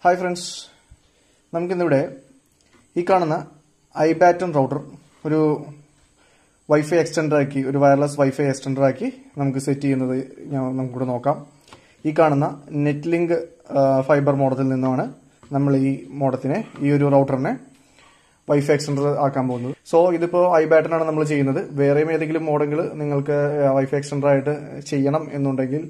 Hi friends, നമുക്കിന്നിവിടെ ഈ കാണുന്ന iPattern router ഒരു വൈഫൈ എക്സ്റ്റൻഡറാക്കി, ഒരു വയർലെസ് വൈഫൈ എക്സ്റ്റൻഡറാക്കി നമുക്ക് സെറ്റ് ചെയ്യുന്നത് നമുക്കിവിടെ നോക്കാം. ഈ കാണുന്ന നെറ്റ് ലിങ്ക് ഫൈബർ മോഡത്തിൽ നിന്നാണ് നമ്മൾ ഈ ഒരു റൗട്ടറിനെ വൈഫൈ എക്സ്റ്റൻഡർ ആക്കാൻ പോകുന്നത്. സോ ഇതിപ്പോൾ iPattern ആണ് നമ്മൾ ചെയ്യുന്നത്. വേറെയും ഏതെങ്കിലും മോഡൽ നിങ്ങൾക്ക് വൈഫൈ എക്സ്റ്റൻഡർ ആയിട്ട് ചെയ്യണം എന്നുണ്ടെങ്കിൽ,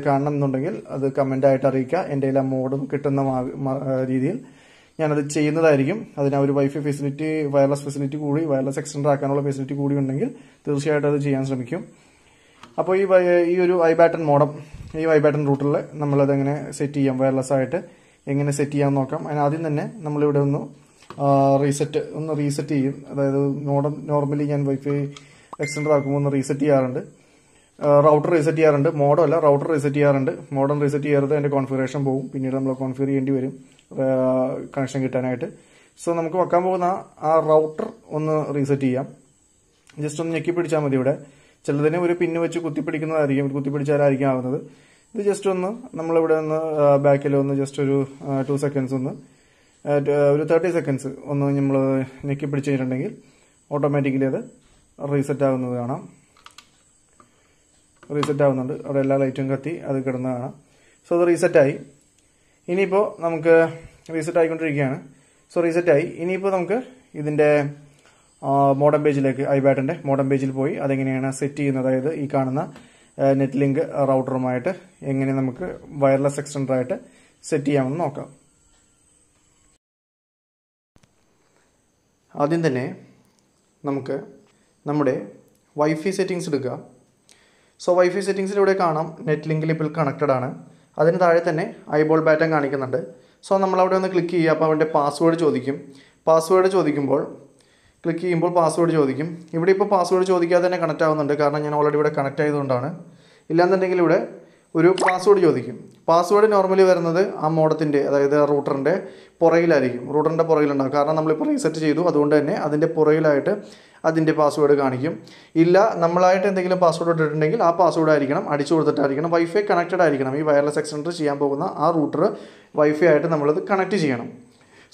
കാണണം എന്നുണ്ടെങ്കിൽ അത് കമന്റ് ആയിട്ട് അറിയിക്കുക. എൻ്റെ എല്ലാ മോഡും കിട്ടുന്ന രീതിയിൽ ഞാനത് ചെയ്യുന്നതായിരിക്കും. അതിന് ഒരു വൈഫൈ ഫെസിലിറ്റി, വയർലെസ് ഫെസിലിറ്റി കൂടി, വയർലെസ് എക്സ്റ്റൻഡർ ആക്കാനുള്ള ഫെസിലിറ്റി കൂടി ഉണ്ടെങ്കിൽ തീർച്ചയായിട്ടും അത് ചെയ്യാൻ ശ്രമിക്കും. അപ്പോൾ ഈ ഒരു iPattern മോഡം, ഈ iPattern റൂട്ടറിൽ നമ്മളത് എങ്ങനെ സെറ്റ് ചെയ്യാം, വയർലെസ് ആയിട്ട് എങ്ങനെ സെറ്റ് ചെയ്യാൻ നോക്കാം. അതിനാദ്യം തന്നെ നമ്മളിവിടെ ഒന്ന് റീസെറ്റ് ചെയ്യും. അതായത് നോർമലി ഞാൻ വൈഫൈ എക്സ്റ്റൻഡർ ആക്കുമ്പോൾ ഒന്ന് റീസെറ്റ് ചെയ്യാറുണ്ട്, റൗട്ടർ റീസെറ്റ് ചെയ്യാറുണ്ട്, മോഡമല്ല റൗട്ടർ റീസെറ്റ് ചെയ്യാറുണ്ട്. മോഡം റീസെറ്റ് ചെയ്യാറുണ്ട്, അതിന്റെ കോൺഫിഗറേഷൻ പോകും, പിന്നീട് നമ്മൾ കോൺഫിഗർ ചെയ്യേണ്ടി വരും കണക്ഷൻ കിട്ടാനായിട്ട്. സോ നമുക്ക് വെക്കാൻ പോകുന്ന ആ റൗട്ടർ ഒന്ന് റീസെറ്റ് ചെയ്യാം. ജസ്റ്റ് ഒന്ന് ഞെക്കി പിടിച്ചാൽ മതി. ഇവിടെ ചിലതിന് ഒരു പിന്ന് വെച്ച് കുത്തിപ്പിടിക്കുന്നതായിരിക്കും, കുത്തിപ്പിടിച്ചാലായിരിക്കും ആവുന്നത്. ഇത് ജസ്റ്റ് ഒന്ന് നമ്മളിവിടെ ഒന്ന് ബാക്കിൽ ഒന്ന് ജസ്റ്റ് ഒരു 2 സെക്കൻഡ്സ് ഒന്ന് ഒരു 30 സെക്കൻഡ്സ് ഒന്ന് നമ്മൾ ഞെക്കി പിടിച്ച് കഴിഞ്ഞിട്ടുണ്ടെങ്കിൽ ഓട്ടോമാറ്റിക്കലി അത് റീസെറ്റ് ആകുന്നത് കാണാം. റീസെറ്റ് ആവുന്നുണ്ട്, അവിടെ എല്ലാ ലൈറ്റും കത്തി അത് കിടന്ന് കാണാം. സോ അത് റീസെറ്റായി. ഇനിയിപ്പോൾ നമുക്ക് റീസെറ്റ് ആയിക്കൊണ്ടിരിക്കുകയാണ്. സോ റീസെറ്റായി. ഇനിയിപ്പോൾ നമുക്ക് ഇതിൻ്റെ മോഡം പേജിലേക്ക്, iPatternന്റെ മോഡം പേജിൽ പോയി അതെങ്ങനെയാണ് സെറ്റ് ചെയ്യുന്നത്, അതായത് ഈ കാണുന്ന നെറ്റ് ലിങ്ക് റൗട്ടറുമായിട്ട് എങ്ങനെ നമുക്ക് വയർലെസ് എക്സ്റ്റൻഡറായിട്ട് സെറ്റ് ചെയ്യാമെന്ന് നോക്കാം. ആദ്യം തന്നെ നമുക്ക് നമ്മുടെ വൈഫൈ സെറ്റിങ്സ് എടുക്കുക. സോ വൈഫൈ സെറ്റിങ്സിലൂടെ കാണാം നെറ്റ് ലിങ്കിൽ ഇപ്പോൾ കണക്റ്റഡ് ആണ്. അതിന് താഴെ തന്നെ ഐബോൾ ബാറ്റൺ കാണിക്കുന്നുണ്ട്. സോ നമ്മളവിടെ ഒന്ന് ക്ലിക്ക് ചെയ്യുക. അപ്പോൾ അവൻ്റെ പാസ്വേഡ് ചോദിക്കും. പാസ്വേഡ് ചോദിക്കുമ്പോൾ ക്ലിക്ക് ചെയ്യുമ്പോൾ പാസ്വേഡ് ചോദിക്കും. ഇവിടെ ഇപ്പോൾ പാസ്വേഡ് ചോദിക്കാതെ തന്നെ കണക്റ്റ് ആവുന്നുണ്ട്, കാരണം ഞാൻ ഓൾറെഡി ഇവിടെ കണക്റ്റ് ആയതുകൊണ്ടാണ്. ഇല്ലാന്നുണ്ടെങ്കിൽ ഇവിടെ ഒരു പാസ്വേഡ് ചോദിക്കും. പാസ്വേഡ് നോർമലി വരുന്നത് ആ മോഡത്തിൻ്റെ, അതായത് റൂട്ടറിൻ്റെ പുറകിലായിരിക്കും, റൂട്ടറിൻ്റെ പുറകിലുണ്ടാകും. കാരണം നമ്മളിപ്പോൾ റീസെറ്റ് ചെയ്തു, അതുകൊണ്ട് തന്നെ അതിൻ്റെ പുറകിലായിട്ട് അതിൻ്റെ പാസ്വേഡ് കാണിക്കും. ഇല്ല, നമ്മളായിട്ട് എന്തെങ്കിലും പാസ്വേഡ് ഇട്ടിട്ടുണ്ടെങ്കിൽ ആ പാസ്വേഡ് ആയിരിക്കണം, അടിച്ചു കൊടുത്തിട്ടായിരിക്കണം, വൈഫൈ കണക്റ്റഡ് ആയിരിക്കണം. ഈ വയർലെസ് എക്സ്റ്റൻഡർ ചെയ്യാൻ പോകുന്ന ആ റൂട്ടർ വൈഫൈ ആയിട്ട് നമ്മളത് കണക്ട് ചെയ്യണം.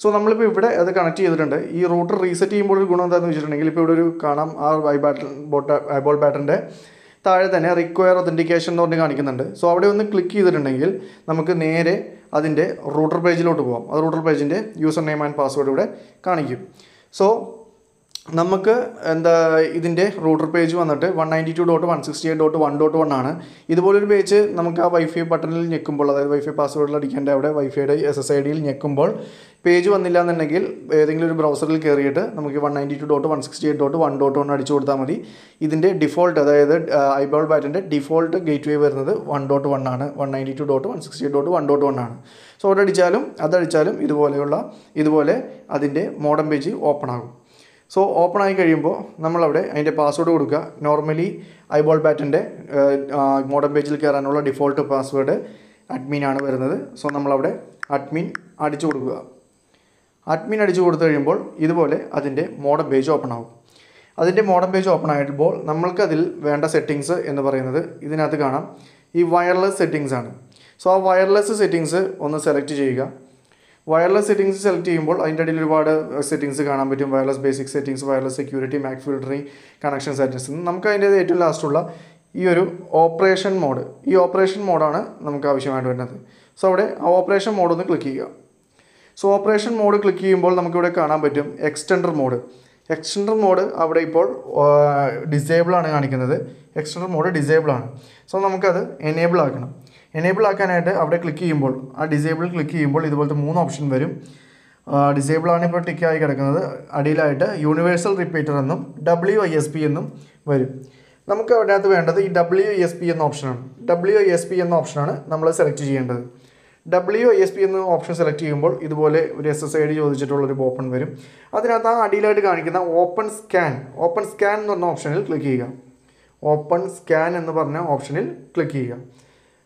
സോ നമ്മളിപ്പോൾ ഇവിടെ അത് കണക്ട് ചെയ്തിട്ടുണ്ട്. ഈ റൂട്ടർ റീസെറ്റ് ചെയ്യുമ്പോൾ ഒരു ഗുണം എന്താണെന്ന് വെച്ചിട്ടുണ്ടെങ്കിൽ, ഇപ്പോൾ ഇവിടെ ഒരു കാണാം ആ ഐബോൾ ബാറ്ററിൻ്റെ താഴെ തന്നെ റിക്വയർ ഒതൻറ്റിക്കേഷൻ എന്ന് പറഞ്ഞ് കാണിക്കുന്നുണ്ട്. സോ അവിടെ ഒന്ന് ക്ലിക്ക് ചെയ്തിട്ടുണ്ടെങ്കിൽ നമുക്ക് നേരെ അതിൻ്റെ റൂട്ടർ പേജിലോട്ട് പോകാം. അത് റൂട്ടർ പേജിൻ്റെ യൂസർ നെയിം ആൻഡ് പാസ്വേഡ് ഇവിടെ കാണിക്കും. സോ നമുക്ക് ഇതിൻ്റെ റൂട്ടർ പേജ് വന്നിട്ട് 192.168.1.1 ആണ്. ഇതുപോലൊരു പേജ് നമുക്ക് ആ വൈഫൈ ബട്ടണിൽ ഞെക്കുമ്പോൾ, അതായത് വൈഫൈ പാസ്വേഡിൽ അടിക്കേണ്ട അവിടെ വൈഫൈയുടെ SSIDയിൽ ഞെക്കുമ്പോൾ പേജ് വന്നില്ല എന്നുണ്ടെങ്കിൽ ഏതെങ്കിലും ഒരു ബ്രൗസറിൽ കയറിയിട്ട് നമുക്ക് 192.168.1.1 അടിച്ചു കൊടുത്താൽ മതി. ഇതിൻ്റെ ഡിഫോൾട്ട്, അതായത് ഐബോൾ ബാറ്റൻ്റെ ഡിഫോൾട്ട് ഗേറ്റ് വേ വരുന്നത് 1.1 ആണ്, 192.168.1.1 ആണ്. സോ അവിടെ അതടിച്ചാലും ഇതുപോലെ അതിൻ്റെ മോഡം പേജ് ഓപ്പൺ ആകും. സോ ഓപ്പൺ ആയി കഴിയുമ്പോൾ നമ്മളവിടെ അതിൻ്റെ പാസ്വേഡ് കൊടുക്കുക. നോർമലി ഐബോൾ ബാറ്റൻ്റെ മോഡം പേജിൽ കയറാനുള്ള ഡിഫോൾട്ട് പാസ്വേഡ് അഡ്മിൻ ആണ് വരുന്നത്. സോ നമ്മളവിടെ അഡ്മിൻ അടിച്ചു കൊടുക്കുക. അഡ്മിൻ അടിച്ചു കൊടുത്തു കഴിയുമ്പോൾ ഇതുപോലെ അതിൻ്റെ മോഡം പേജ് ഓപ്പൺ ആകും. അതിൻ്റെ മോഡം പേജ് ഓപ്പൺ ആയപ്പോൾ നമ്മൾക്കതിൽ വേണ്ട സെറ്റിങ്സ് എന്ന് പറയുന്നത് ഇതിനകത്ത് കാണാം, ഈ വയർലെസ് സെറ്റിങ്സ് ആണ്. സോ ആ വയർലെസ് സെറ്റിങ്സ് ഒന്ന് സെലക്ട് ചെയ്യുക. വയർലെസ് സെറ്റിങ്സ് സെലക്ട് ചെയ്യുമ്പോൾ അതിൻ്റെ ഇടയിൽ ഒരുപാട് സെറ്റിങ്സ് കാണാൻ പറ്റും. Wireless basic settings, wireless security, Mac filtering, connection settings. നമുക്ക് അതിൻ്റെ ഏറ്റവും ലാസ്റ്റുള്ള ഈ ഒരു ഓപ്പറേഷൻ മോഡ്, ഈ ഓപ്പറേഷൻ മോഡാണ് നമുക്ക് ആവശ്യമായിട്ട് വരുന്നത്. സോ അവിടെ ആ ഓപ്പറേഷൻ മോഡ് ഒന്ന് ക്ലിക്ക് ചെയ്യുക. സോ ഓപ്പറേഷൻ മോഡ് ക്ലിക്ക് ചെയ്യുമ്പോൾ നമുക്കിവിടെ കാണാൻ പറ്റും എക്സ്റ്റൻഡർ മോഡ്. എക്സ്റ്റൻഡർ മോഡ് അവിടെ ഇപ്പോൾ ഡിസേബിൾ ആണ് കാണിക്കുന്നത്. എക്സ്റ്റൻഡർ മോഡ് ഡിസേബിൾ ആണ്. സോ നമുക്കത് എനേബിൾ ആക്കണം. എനേബിൾ ആക്കാനായിട്ട് അവിടെ ക്ലിക്ക് ചെയ്യുമ്പോൾ, ആ ഡിസേബിൾ ക്ലിക്ക് ചെയ്യുമ്പോൾ ഇതുപോലത്തെ 3 ഓപ്ഷൻ വരും. ഡിസേബിൾ ആണ് ഇപ്പോൾ ടിക്കായി കിടക്കുന്നത്. അടിയിലായിട്ട് യൂണിവേഴ്സൽ റിപ്പീറ്റർ എന്നും WISP എന്നും വരും. നമുക്ക് അതിനകത്ത് വേണ്ടത് ഈ WISP എന്ന ഓപ്ഷനാണ്. WISP എന്ന ഓപ്ഷനാണ് നമ്മൾ സെലക്ട് ചെയ്യേണ്ടത്. WISP എന്ന ഓപ്ഷൻ സെലക്ട് ചെയ്യുമ്പോൾ ഇതുപോലെ ഒരു SSID ചോദിച്ചിട്ടുള്ളൊരു ഓപ്പൺ വരും. അതിനകത്ത് ആ അടിയിലായിട്ട് കാണിക്കുന്ന ഓപ്പൺ സ്കാൻ എന്ന് പറഞ്ഞ ഓപ്ഷനിൽ ക്ലിക്ക് ചെയ്യുക. ഓപ്പൺ സ്കാൻ എന്ന് പറഞ്ഞ ഓപ്ഷനിൽ ക്ലിക്ക് ചെയ്യുക.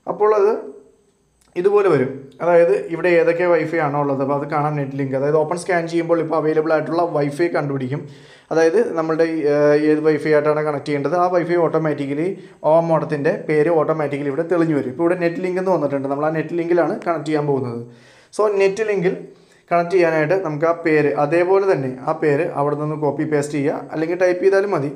അപ്പോൾ അത് ഇതുപോലെ വരും. അതായത് ഇവിടെ ഏതൊക്കെ വൈഫൈ ആണോ ഉള്ളത് അപ്പോൾ അത് കാണാൻ നെറ്റ് ലിങ്ക്, അതായത് ഓപ്പൺ സ്കാൻ ചെയ്യുമ്പോൾ ഇപ്പോൾ അവൈലബിൾ ആയിട്ടുള്ള വൈഫൈ കണ്ടുപിടിക്കും. അതായത് നമ്മളുടെ ഏത് വൈഫൈ ആയിട്ടാണ് കണക്ട് ചെയ്യേണ്ടത് ആ വൈഫൈ ഓട്ടോമാറ്റിക്കലി ആ മോഡത്തിൻ്റെ പേര് ഓട്ടോമാറ്റിക്കലി ഇവിടെ തെളിഞ്ഞു വരും. ഇപ്പോൾ ഇവിടെ നെറ്റ് ലിങ്ക് എന്ന് വന്നിട്ടുണ്ട്, നമ്മൾ ആ നെറ്റ് ലിങ്കിലാണ് കണക്ട് ചെയ്യാൻ പോകുന്നത്. സോ നെറ്റ് ലിങ്കിൽ കണക്ട് ചെയ്യാനായിട്ട് നമുക്ക് ആ പേര് അതേപോലെ തന്നെ ആ പേര് അവിടെ നിന്ന് കോപ്പി പേസ്റ്റ് ചെയ്യുക, അല്ലെങ്കിൽ ടൈപ്പ് ചെയ്താലും മതി.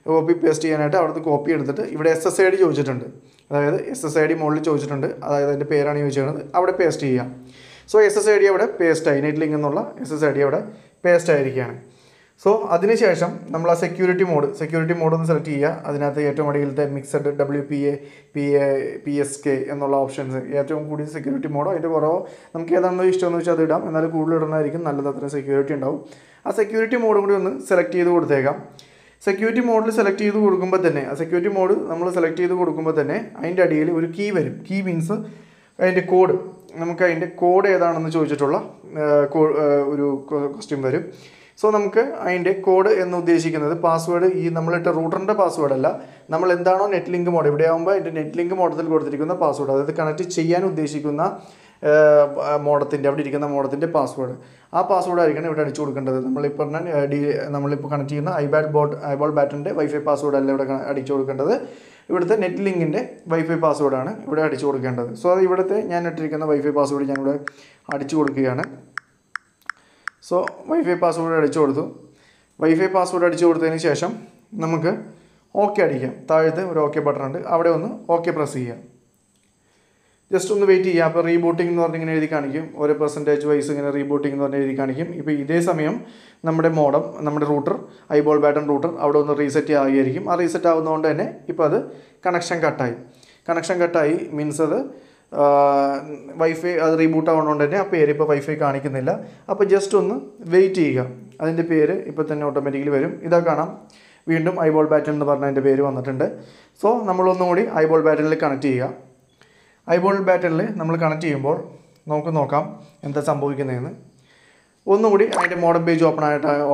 കോപ്പി പേസ്റ്റ് ചെയ്യാനായിട്ട് അവിടെ നിന്ന് കോപ്പി എടുത്തിട്ട് ഇവിടെ SSID ചോദിച്ചിട്ടുണ്ട്, അതായത് SSID മുകളിൽ ചോദിച്ചിട്ടുണ്ട്, അതായത് അതിൻ്റെ പേരാണ് ചോദിച്ചിരുന്നത്, അവിടെ പേസ്റ്റ് ചെയ്യുക. സോ SSID അവിടെ പേസ്റ്റായി, നെറ്റ് ലിങ്ക് എന്നുള്ള SSID അവിടെ പേസ്റ്റ് ആയിരിക്കുകയാണ്. സോ അതിനുശേഷം നമ്മൾ ആ സെക്യൂരിറ്റി മോഡ് ഒന്ന് സെലക്ട് ചെയ്യുക. അതിനകത്ത് ഏറ്റവും അടിയിലത്തെ മിക്സഡ് WPA PSK എന്നുള്ള ഓപ്ഷൻസ്, ഏറ്റവും കൂടിയ സെക്യൂരിറ്റി മോഡോ അതിൻ്റെ കുറവോ നമുക്ക് ഏതാണെന്ന് ഇഷ്ടമെന്ന് വെച്ചാൽ അത് ഇടാം. എന്നാലും കൂടുതൽ ഇടുന്നതായിരിക്കും നല്ലത്, അത്ര സെക്യൂരിറ്റി ഉണ്ടാവും. ആ സെക്യൂരിറ്റി മോഡും കൂടി ഒന്ന് സെലക്ട് ചെയ്ത് കൊടുത്തേക്കാം. സെക്യൂരിറ്റി മോഡിൽ സെലക്ട് ചെയ്ത് കൊടുക്കുമ്പോൾ തന്നെ, ആ സെക്യൂരിറ്റി മോഡ് നമ്മൾ സെലക്ട് ചെയ്ത് കൊടുക്കുമ്പോൾ തന്നെ അതിൻ്റെ അടിയിൽ ഒരു കീ വരും. കീ മീൻസ് അതിൻ്റെ കോഡ്, നമുക്ക് അതിൻ്റെ കോഡ് ഏതാണെന്ന് ചോദിച്ചിട്ടുള്ള ഒരു ക്വസ്റ്റ്യൻ വരും. സോ നമുക്ക് അതിൻ്റെ കോഡ് എന്ന് ഉദ്ദേശിക്കുന്നത് പാസ്വേഡ് ഈ നമ്മളിട്ട റൂട്ടറിൻ്റെ പാസ്വേഡ് അല്ല, നമ്മൾ എന്താണോ നെറ്റ് ലിങ്ക് മോഡ്, ഇവിടെ ആകുമ്പോൾ അതിൻ്റെ നെറ്റ് ലിങ്ക് മോഡത്തിൽ കൊടുത്തിരിക്കുന്ന പാസ്വേഡ്, അതായത് കണക്ട് ചെയ്യാൻ ഉദ്ദേശിക്കുന്ന മോഡത്തിൻ്റെ അവിടെ ഇരിക്കുന്ന മോഡത്തിൻ്റെ പാസ്വേഡ്, ആ പാസ്വേഡ് ആയിരിക്കണം ഇവിടെ അടിച്ചു കൊടുക്കേണ്ടത്. നമ്മളിപ്പോൾ കണക്ട് ചെയ്യുന്ന ഐബോൾ ബാറ്റൻ്റെ വൈഫൈ പാസ്വേഡ് അല്ല ഇവിടെ അടിച്ചു കൊടുക്കേണ്ടത്, ഇവിടുത്തെ നെറ്റ് ലിങ്കിൻ്റെ വൈഫൈ പാസ്വേഡാണ് ഇവിടെ അടിച്ചു കൊടുക്കേണ്ടത്. സോ അത് ഇവിടുത്തെ ഞാൻ ഇട്ടിരിക്കുന്ന വൈഫൈ പാസ്വേഡ് ഞാനിവിടെ അടിച്ചു കൊടുക്കുകയാണ്. സോ വൈഫൈ പാസ്വേഡ് അടിച്ചു കൊടുത്തു. വൈഫൈ പാസ്വേഡ് അടിച്ചു കൊടുത്തതിന് ശേഷം നമുക്ക് ഓക്കെ അടിക്കാം. താഴത്ത് ഒരു ഓക്കെ ബട്ടൺ ഉണ്ട്, അവിടെ ഒന്ന് ഓക്കെ പ്രസ് ചെയ്യാം. ജസ്റ്റ് ഒന്ന് വെയിറ്റ് ചെയ്യുക. അപ്പോൾ റീബൂട്ടിംഗ് എന്ന് പറഞ്ഞ് ഇങ്ങനെ എഴുതി കാണിക്കും, ഓരോ പെർസെൻറ്റേജ് വൈസ് ഇങ്ങനെ റീബൂട്ടിംഗ് എന്ന് പറഞ്ഞ് എഴുതി കാണിക്കും. ഇപ്പോൾ ഇതേ സമയം നമ്മുടെ മോഡം, നമ്മുടെ റൂട്ടർ, ഐബോൾ ബാറ്റൺ റൂട്ടർ അവിടെ ഒന്ന് റീസെറ്റ് ആവുകയായിരിക്കും. ആ റീസെറ്റ് ആവുന്നതുകൊണ്ട് തന്നെ ഇപ്പോൾ അത് കണക്ഷൻ കട്ടായി മീൻസ് അത് വൈഫൈ അത് റീബൂട്ട് ആവുന്നതുകൊണ്ട് തന്നെ ആ പേര് ഇപ്പോൾ വൈഫൈ കാണിക്കുന്നില്ല. അപ്പോൾ ജസ്റ്റ് ഒന്ന് വെയിറ്റ് ചെയ്യുക, അതിൻ്റെ പേര് ഇപ്പോൾ തന്നെ ഓട്ടോമാറ്റിക്കലി വരും. ഇതാ കാണാം, വീണ്ടും ഐബോൾ ബാറ്റൺ എന്ന് പറഞ്ഞ അതിൻ്റെ പേര് വന്നിട്ടുണ്ട്. സോ നമ്മളൊന്നും കൂടി ഐബോൾ ബാറ്റണിൽ കണക്ട് ചെയ്യുക. ഐബോൾ ബാറ്റണിൽ നമ്മൾ കണക്ട് ചെയ്യുമ്പോൾ നമുക്ക് നോക്കാം എന്താ സംഭവിക്കുന്നതെന്ന്. ഒന്നുകൂടി അതിൻ്റെ മോഡം പേജ്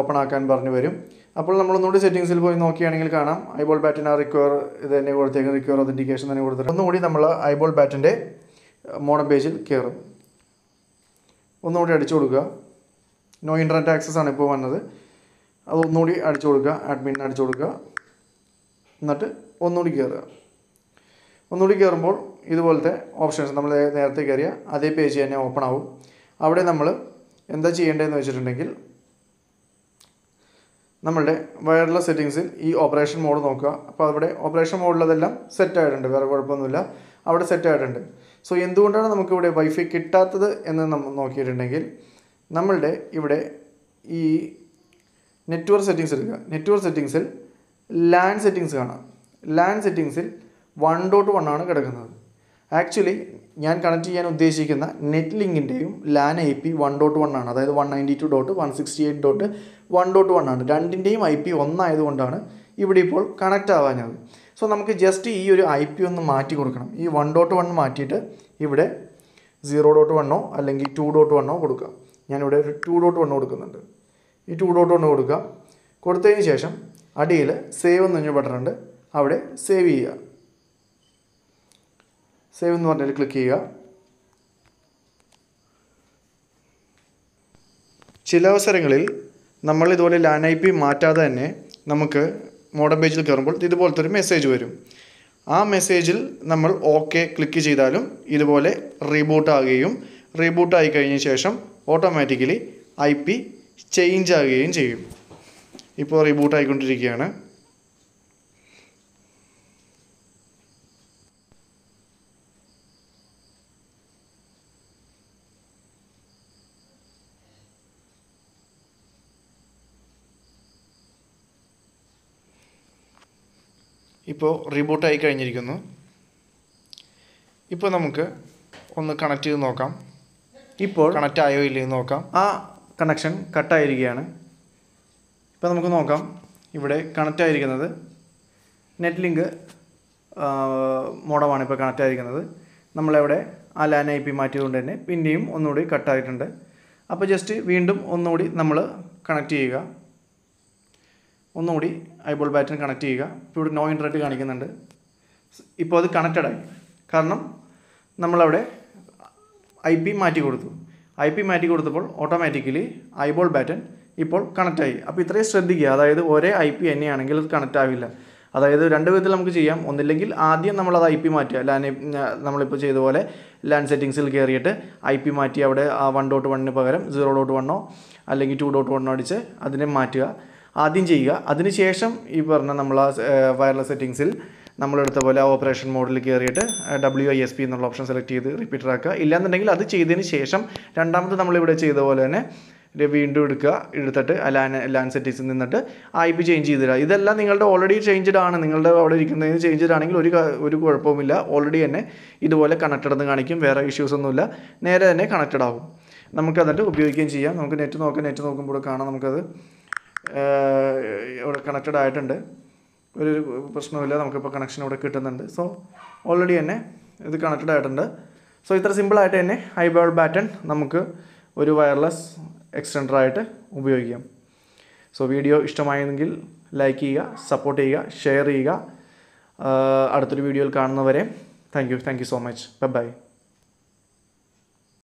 ഓപ്പൺ ആക്കാൻ പറഞ്ഞു വരും. അപ്പോൾ നമ്മളൊന്നുകൂടി സെറ്റിങ്സിൽ പോയി നോക്കുകയാണെങ്കിൽ കാണാം ഐബോൾ ബാറ്റൻ റിക്വയർ ഇത് തന്നെ കൊടുത്തേക്കും, റിക്വയർ ഒതൻറ്റിക്കേഷൻ തന്നെ കൊടുത്തിട്ട് ഒന്നുകൂടി നമ്മൾ ഐബോൾ ബാറ്റൻ്റെ മോഡം പേജിൽ കയറും. ഒന്നുകൂടി അടിച്ചു കൊടുക്കുക. നോ ഇൻ്റർനെറ്റ് ആക്സസ് ആണ് ഇപ്പോൾ വന്നത്, അത് ഒന്നുകൂടി അടിച്ചു കൊടുക്കുക, അഡ്മിൻ അടിച്ചു കൊടുക്കുക, എന്നിട്ട് ഒന്നുകൂടി കയറുമ്പോൾ ഇതുപോലത്തെ ഓപ്ഷൻസ് നമ്മൾ നേരത്തെ കയറിയ അതേ പേജ് തന്നെ ഓപ്പൺ ആവും. അവിടെ നമ്മൾ എന്താ ചെയ്യേണ്ടതെന്ന് വെച്ചിട്ടുണ്ടെങ്കിൽ നമ്മളുടെ വയർലെസ് സെറ്റിങ്സിൽ ഈ ഓപ്പറേഷൻ മോഡ് നോക്കുക. അപ്പോൾ അവിടെ ഓപ്പറേഷൻ മോഡിലതെല്ലാം സെറ്റ് ആയിട്ടുണ്ട്, വേറെ കുഴപ്പമൊന്നുമില്ല, അവിടെ സെറ്റ് ആയിട്ടുണ്ട്. സോ എന്തുകൊണ്ടാണ് നമുക്കിവിടെ വൈഫൈ കിട്ടാത്തത് എന്ന് നമ്മൾ നോക്കിയിട്ടുണ്ടെങ്കിൽ നമ്മളുടെ ഇവിടെ ഈ നെറ്റ്വർക്ക് സെറ്റിങ്സ് എടുക്കുക. നെറ്റ്വർക്ക് സെറ്റിങ്സിൽ ലാൻ സെറ്റിങ്സ് കാണാം. ലാൻ സെറ്റിങ്സിൽ 1.1 ആണ് കിടക്കുന്നത്. ആക്ച്വലി ഞാൻ കണക്ട് ചെയ്യാൻ ഉദ്ദേശിക്കുന്ന നെറ്റ് ലിങ്കിൻ്റെയും ലാൻ IP 1.1 ആണ്, അതായത് 192.168.1.1 ആണ്. രണ്ടിൻ്റെയും IP ഒന്നായതുകൊണ്ടാണ് ഇവിടെ ഇപ്പോൾ കണക്റ്റ് ആവാഞ്ഞത്. സോ നമുക്ക് ജസ്റ്റ് ഈ ഒരു IP ഒന്ന് മാറ്റി കൊടുക്കണം. ഈ 1.1 മാറ്റിയിട്ട് ഇവിടെ 0.1 അല്ലെങ്കിൽ 2.1 കൊടുക്കാം. ഞാനിവിടെ ഒരു 2.1 കൊടുക്കുന്നുണ്ട്. ഈ 2.1 കൊടുക്കുക. കൊടുത്തതിന് ശേഷം അടിയിൽ സേവ് എന്ന് പറഞ്ഞ ബട്ടൺ ഉണ്ട്, അവിടെ സേവ് ചെയ്യുക. സേവ് എന്ന് പറഞ്ഞാൽ ക്ലിക്ക് ചെയ്യുക. ചില അവസരങ്ങളിൽ നമ്മൾ ഇതുപോലെ ലാൻ IP മാറ്റാതെ തന്നെ നമുക്ക് മോഡം പേജിൽ കയറുമ്പോൾ ഇതുപോലത്തെ ഒരു മെസ്സേജ് വരും. ആ മെസ്സേജിൽ നമ്മൾ ഓക്കെ ക്ലിക്ക് ചെയ്താലും ഇതുപോലെ റീബൂട്ട് ആകുകയും റീബൂട്ട് ആയി കഴിഞ്ഞ ശേഷം ഓട്ടോമാറ്റിക്കലി IP ചേഞ്ച് ആകുകയും ചെയ്യും. ഇപ്പോൾ റീബൂട്ട് ആയിക്കൊണ്ടിരിക്കുകയാണ്. ഇപ്പോൾ റീബൂട്ടായി കഴിഞ്ഞിരിക്കുന്നു. ഇപ്പോൾ നമുക്ക് ഒന്ന് കണക്ട് ചെയ്ത് നോക്കാം. ഇപ്പോൾ കണക്റ്റ് ആയോ ഇല്ലയെന്ന് നോക്കാം. ആ കണക്ഷൻ കട്ടായിരിക്കുകയാണ്. ഇപ്പോൾ നമുക്ക് നോക്കാം, ഇവിടെ കണക്റ്റ് ആയിരിക്കുന്നത് നെറ്റ് ലിങ്ക് മോഡമാണ് ഇപ്പോൾ കണക്റ്റ് ആയിരിക്കുന്നത്. നമ്മളവിടെ ആ ലാൻ IP മാറ്റിയതുകൊണ്ട് തന്നെ പിന്നെയും ഒന്നുകൂടി കട്ടായിട്ടുണ്ട്. അപ്പോൾ ജസ്റ്റ് വീണ്ടും ഒന്നുകൂടി നമ്മൾ കണക്ട് ചെയ്യുക. ഒന്നുകൂടി ഐബോൾ ബാറ്റൺ കണക്ട് ചെയ്യുക. ഇപ്പോൾ ഇവിടെ നോ ഇൻ്റർനെറ്റ് കാണിക്കുന്നുണ്ട്. ഇപ്പോൾ അത് കണക്റ്റഡായി, കാരണം നമ്മളവിടെ IP മാറ്റി കൊടുത്തു. IP മാറ്റി കൊടുത്തപ്പോൾ ഓട്ടോമാറ്റിക്കലി ഐബോൾ ബാറ്റൺ ഇപ്പോൾ കണക്റ്റായി. അപ്പോൾ ഇത്രയും ശ്രദ്ധിക്കുക, അതായത് ഒരേ IP തന്നെയാണെങ്കിൽ അത് കണക്റ്റ് ആവില്ല. അതായത് രണ്ട് വിധത്തിൽ നമുക്ക് ചെയ്യാം. ഒന്നില്ലെങ്കിൽ ആദ്യം നമ്മളത് IP മാറ്റുക, നമ്മളിപ്പോൾ ചെയ്ത പോലെ ലാൻ സെറ്റിങ്സിൽ കയറിയിട്ട് IP മാറ്റി അവിടെ ആ 1.1 പകരം 0.1 അല്ലെങ്കിൽ 2.1 അടിച്ച് അതിനെ മാറ്റുക, ആദ്യം ചെയ്യുക. അതിനുശേഷം ഈ പറഞ്ഞ നമ്മൾ ആ വയർലെസ് സെറ്റിങ്സിൽ നമ്മളെടുത്ത പോലെ ഓപ്പറേഷൻ മോഡിൽ കയറിയിട്ട് WISP എന്നുള്ള ഓപ്ഷൻ സെലക്ട് ചെയ്ത് റിപ്പീറ്റർ ആക്കുക. ഇല്ലാന്നുണ്ടെങ്കിൽ അത് ചെയ്തതിന് ശേഷം രണ്ടാമത് നമ്മളിവിടെ ചെയ്ത പോലെ തന്നെ വീണ്ടും എടുത്തിട്ട് ലാൻ സെറ്റിങ്സിൽ നിന്നിട്ട് IP ചേഞ്ച് ചെയ്തിടുക. ഇതെല്ലാം നിങ്ങളുടെ ഓൾറെഡി ചേഞ്ച്ഡ് ആണ്, നിങ്ങളുടെ അവിടെ ഇരിക്കുന്നതിന് ചേഞ്ച്ഡ് ആണെങ്കിൽ ഒരു കുഴപ്പവുമില്ല. ഓൾറെഡി തന്നെ ഇതുപോലെ കണക്റ്റഡ് എന്ന് കാണിക്കും, വേറെ ഇഷ്യൂസ് ഒന്നുമില്ല, നേരെ തന്നെ കണക്റ്റഡ് ആകും. നമുക്കതിട്ട് ഉപയോഗിക്കുകയും ചെയ്യാം. നമുക്ക് നെറ്റ് നോക്കുമ്പോൾ കാണാം നമുക്കത് ഇവിടെ കണക്റ്റഡ് ആയിട്ടുണ്ട്, ഒരു പ്രശ്നമില്ല, നമുക്കിപ്പോൾ കണക്ഷൻ ഇവിടെ കിട്ടുന്നുണ്ട്. സോ ഓൾറെഡി തന്നെ ഇത് കണക്റ്റഡ് ആയിട്ടുണ്ട്. സോ ഇത്ര സിമ്പിളായിട്ട് തന്നെ iBowl ബാറ്റൺ നമുക്ക് ഒരു വയർലെസ് എക്സ്റ്റൻഡറായിട്ട് ഉപയോഗിക്കാം. സോ വീഡിയോ ഇഷ്ടമായെങ്കിൽ ലൈക്ക് ചെയ്യുക, സപ്പോർട്ട് ചെയ്യുക, ഷെയർ ചെയ്യുക. അടുത്തൊരു വീഡിയോയിൽ കാണുന്നവരെ thank you so much. By.